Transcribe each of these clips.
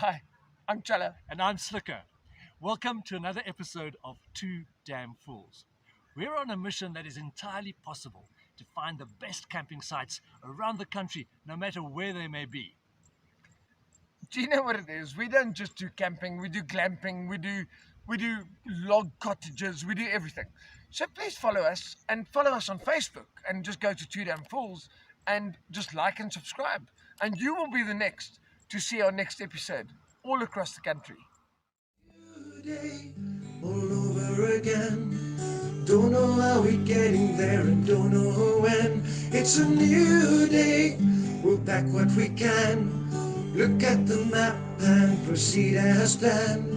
Hi, I'm Chella. And I'm Slicker. Welcome to another episode of Two Damn Fools. We're on a mission that is entirely possible to find the best camping sites around the country, no matter where they may be. Do you know what it is? We don't just do camping, we do glamping, we do log cottages, we do everything. So please follow us on Facebook and just go to Two Damn Fools and just like and subscribe. And you will be the next to see our next episode all across the country. Day all over again. Don't know how we're getting there and don't know when. It's a new day. We'll pack what we can. Look at the map and proceed as planned.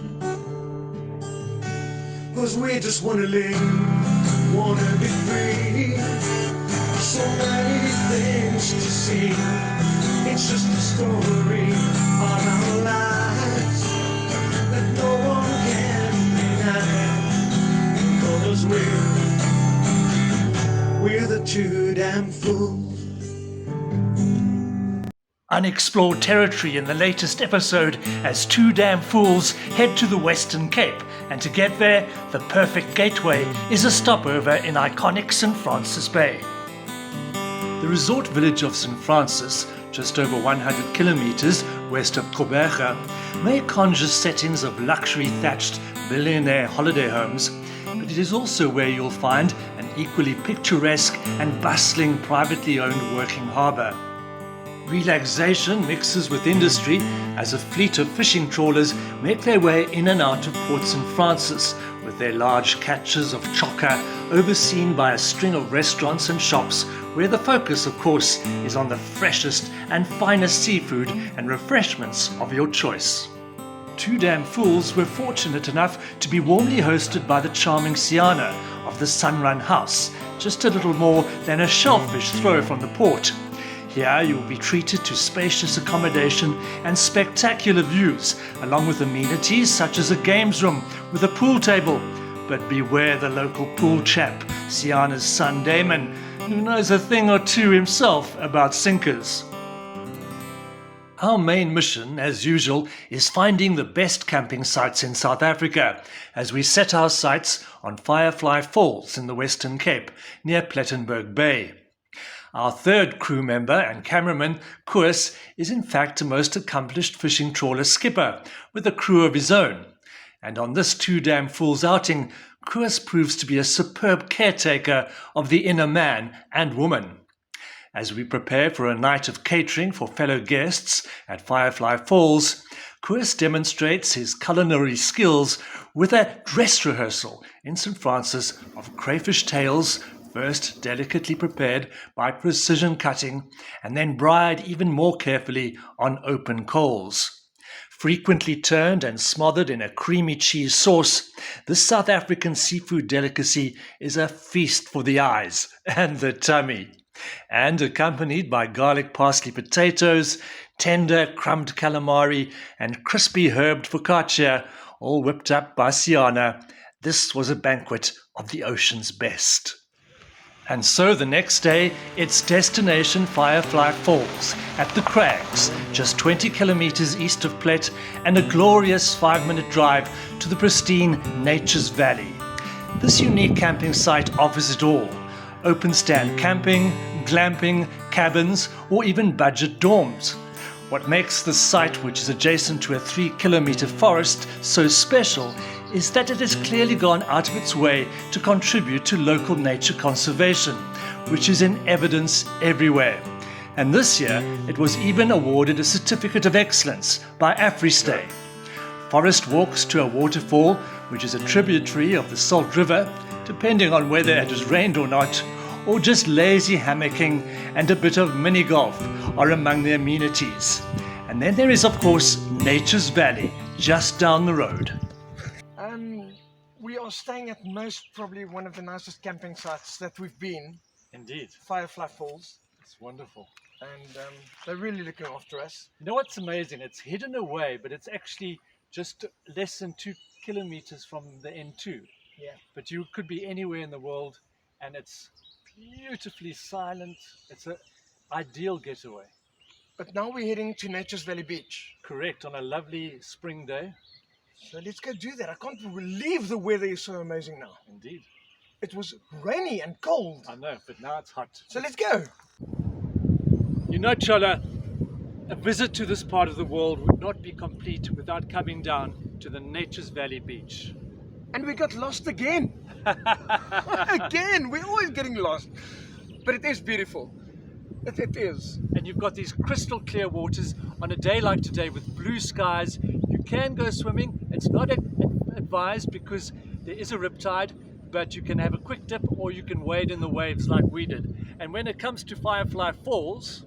'Cause we just wanna live, wanna be free. So many things to see. It's just a story of our lives that no one can deny. 'Cause we're the two damn fools. Unexplored territory in the latest episode as Two Damn Fools head to the Western Cape, and to get there, the perfect gateway is a stopover in iconic St. Francis Bay. The resort village of St. Francis, just over 100 kilometers west of Coberga, may conjure settings of luxury thatched billionaire holiday homes, but it is also where you'll find an equally picturesque and bustling privately owned working harbour. Relaxation mixes with industry as a fleet of fishing trawlers make their way in and out of Port St. Francis, with their large catches of chokka overseen by a string of restaurants and shops where the focus, of course, is on the freshest and finest seafood and refreshments of your choice. Two Damn Fools were fortunate enough to be warmly hosted by the charming Siana of the Sunrun House, just a little more than a shellfish throw from the port. Here you will be treated to spacious accommodation and spectacular views, along with amenities such as a games room with a pool table. But beware the local pool chap, Siana's son Damon, who knows a thing or two himself about sinkers. Our main mission, as usual, is finding the best camping sites in South Africa, as we set our sights on Firefly Falls in the Western Cape, near Plettenberg Bay. Our third crew member and cameraman, Koos, is in fact a most accomplished fishing trawler skipper, with a crew of his own. And on this Two Damn Fools outing, Koos proves to be a superb caretaker of the inner man and woman. As we prepare for a night of catering for fellow guests at Firefly Falls, Koos demonstrates his culinary skills with a dress rehearsal in St. Francis of crayfish tails, first delicately prepared by precision cutting, and then bride even more carefully on open coals. Frequently turned and smothered in a creamy cheese sauce, this South African seafood delicacy is a feast for the eyes and the tummy. And accompanied by garlic parsley potatoes, tender crumbed calamari, and crispy herbed focaccia, all whipped up by Siana, this was a banquet of the ocean's best. And so the next day, it's destination Firefly Falls at the Crags, just 20 kilometers east of Plet, and a glorious 5-minute drive to the pristine Nature's Valley. This unique camping site offers it all: open stand camping, glamping, cabins, or even budget dorms. What makes this site, which is adjacent to a 3-kilometer forest, so special is that it has clearly gone out of its way to contribute to local nature conservation, which is in evidence everywhere. And this year, it was even awarded a Certificate of Excellence by AfriStay. Forest walks to a waterfall, which is a tributary of the Salt River, depending on whether it has rained or not, or just lazy hammocking and a bit of mini golf are among the amenities. And then there is, of course, Nature's Valley, just down the road. We are staying at most probably one of the nicest camping sites that we've been, Indeed. Firefly Falls, It's wonderful. and they're really looking after us. You know what's amazing? It's hidden away, but it's actually just less than 2 kilometers from the N2. Yeah. But you could be anywhere in the world, and it's beautifully silent. It's an ideal getaway. But now we're heading to Nature's Valley Beach. Correct, on a lovely spring day. So let's go do that. I can't believe the weather is so amazing now. Indeed. It was rainy and cold. I know, but now it's hot. So let's go. You know, Chola, a visit to this part of the world would not be complete without coming down to the Nature's Valley Beach. And we got lost again. Again, we're always getting lost. But it is beautiful. It is. And you've got these crystal clear waters on a day like today with blue skies. You can go swimming. It's not advised because there is a riptide, but you can have a quick dip or you can wade in the waves like we did. And when it comes to Firefly Falls,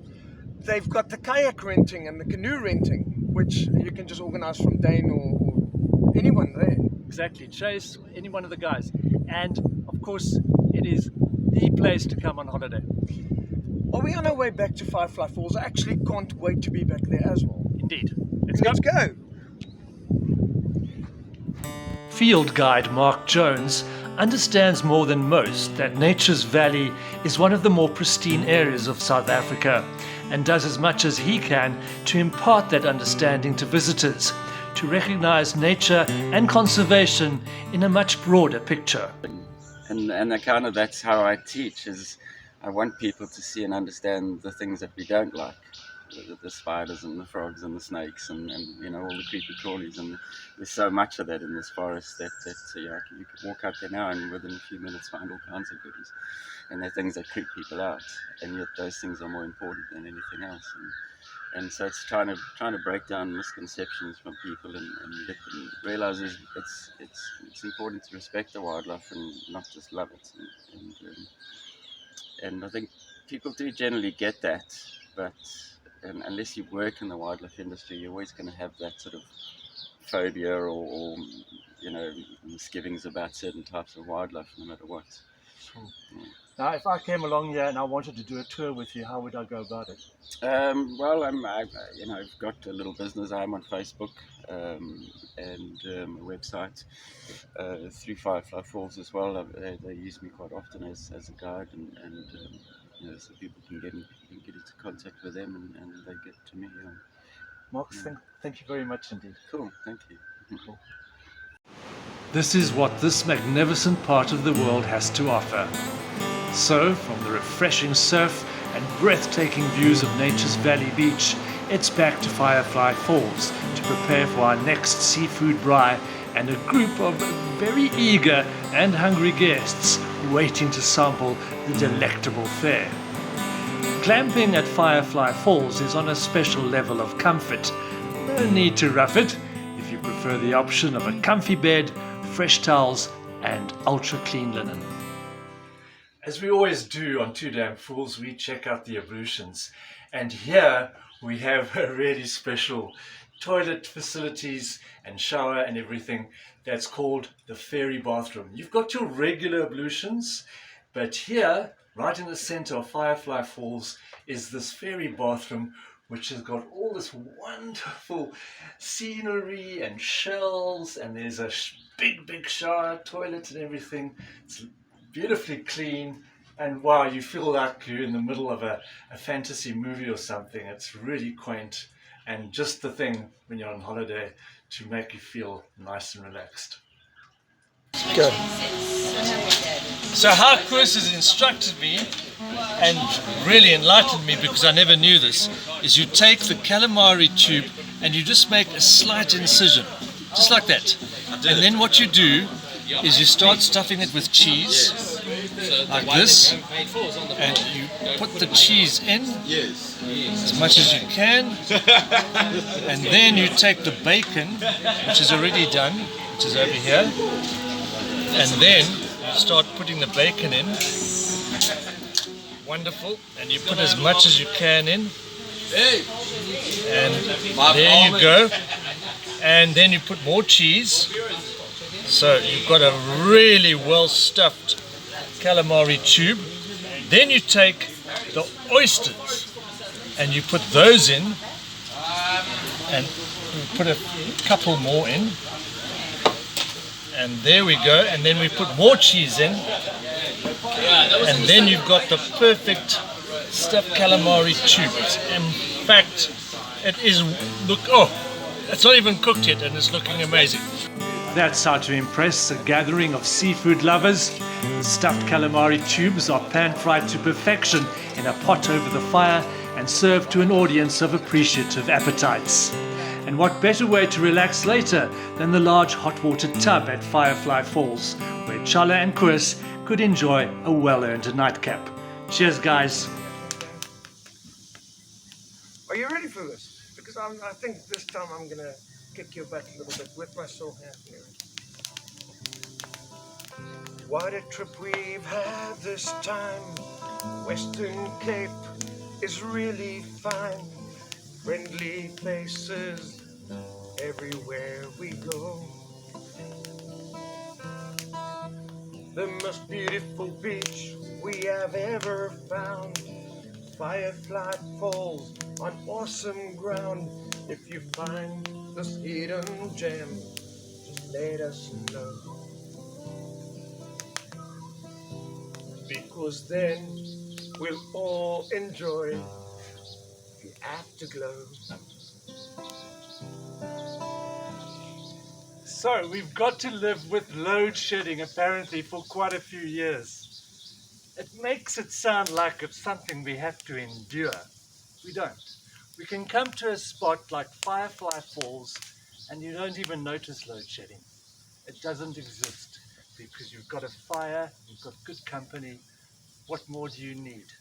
they've got the kayak renting and the canoe renting, which you can just organize from Dane or anyone there. exactly, Chase, any one of the guys. And of course, it is the place to come on holiday. Are we on our way back to Firefly Falls? I actually can't wait to be back there as well. Indeed. Let's go. Field guide Mark Jones understands more than most that Nature's Valley is one of the more pristine areas of South Africa and does as much as he can to impart that understanding to visitors, to recognize nature and conservation in a much broader picture. And kind of that's how I teach, is I want people to see and understand the things that we don't like. The spiders and the frogs and the snakes and you know, all the creepy crawlies, and there's so much of that in this forest that yeah, you can walk up there now and within a few minutes find all kinds of goodies, and they're things that creep people out, and yet those things are more important than anything else. And so it's trying to break down misconceptions from people and let them realize it's important to respect the wildlife and not just love it. And I think people do generally get that, but unless you work in the wildlife industry, you're always going to have that sort of phobia or you know, misgivings about certain types of wildlife, no matter what. Now, if I came along here and I wanted to do a tour with you, how would I go about it? Well, you know, I've got a little business. I'm on Facebook and a website through Firefly Falls as well. They use me quite often as a guide, and you know, so people can get into contact with them and they get to me. Mark, thank you very much indeed. Cool, thank you. Cool. This is what this magnificent part of the world has to offer. So, from the refreshing surf and breathtaking views of Nature's Valley Beach, it's back to Firefly Falls to prepare for our next seafood braai and a group of very eager and hungry guests waiting to sample the delectable fare. Glamping at Firefly Falls is on a special level of comfort. No need to rough it if you prefer the option of a comfy bed, fresh towels and ultra clean linen. As we always do on Two Damn Fools, we check out the ablutions, and here we have a really special toilet facilities and shower and everything that's called the fairy bathroom. You've got your regular ablutions, but here, right in the center of Firefly Falls, is this fairy bathroom which has got all this wonderful scenery and shells, and there's a big shower, toilet and everything. It's beautifully clean, and wow, you feel like you're in the middle of a fantasy movie or something. It's really quaint and just the thing when you're on holiday to make you feel nice and relaxed. Good. So how Chris has instructed me and really enlightened me, because I never knew this, is you take the calamari tube and you just make a slight incision, just like that. And then what you do is you start stuffing it with cheese, like this, and you put the cheese in as much as you can, and then you take the bacon, which is already done, which is over here, and then start putting the bacon in. Wonderful. And you put as much as you can in, and there you go. And then you put more cheese. So you've got a really well stuffed calamari tube. Then you take the oysters and you put those in, and put a couple more in, and there we go. And then we put more cheese in, and then you've got the perfect stuffed calamari tube. It's fact, it is it's not even cooked yet and it's looking amazing. That's how to impress a gathering of seafood lovers. The stuffed calamari tubes are pan-fried to perfection in a pot over the fire and served to an audience of appreciative appetites. And what better way to relax later than the large hot water tub at Firefly Falls, where Chala and Chris could enjoy a well-earned nightcap. Cheers, guys. Are you ready for this? Because I think this time I'm going to kick your butt a little bit with my sore hand here. What a trip we've had this time. Western Cape is really fine. Friendly faces everywhere we go. The most beautiful beach we have ever found. Firefly Falls on awesome ground. If you find this hidden gem, just let us know. Because then we'll all enjoy the afterglow. So we've got to live with load shedding apparently for quite a few years. It makes it sound like it's something we have to endure. We don't. We can come to a spot like Firefly Falls and you don't even notice load shedding. It doesn't exist because you've got a fire, you've got good company. What more do you need?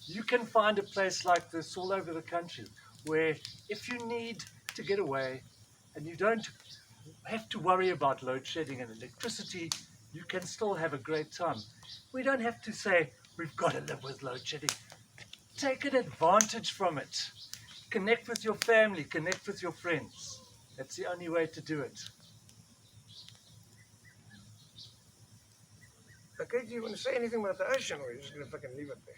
You can find a place like this all over the country where if you need to get away and you don't have to worry about load shedding and electricity, you can still have a great time. We don't have to say we've got to live with load shedding. Take an advantage from it. Connect with your family, connect with your friends. That's the only way to do it. Okay, do you want to say anything about the ocean, or are you just going to fucking leave it there?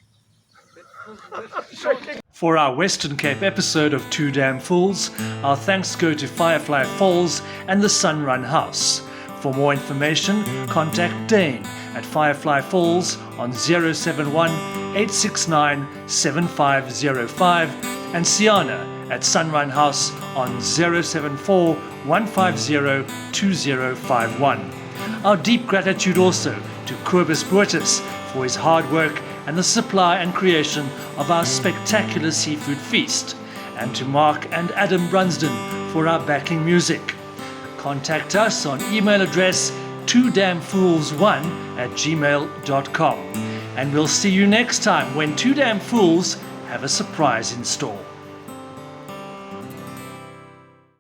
For our Western Cape episode of Two Damn Fools, our thanks go to Firefly Falls and the Sunrun House. For more information, contact Dane at Firefly Falls on 071 869 7505 and Siana at Sunrun House on 074 150 2051. Our deep gratitude also to Kobus Boertes for his hard work and the supply and creation of our spectacular seafood feast, and to Mark and Adam Brunsden for our backing music. Contact us on email address twodamnfools1@gmail.com, and we'll see you next time when Two Damn Fools have a surprise in store.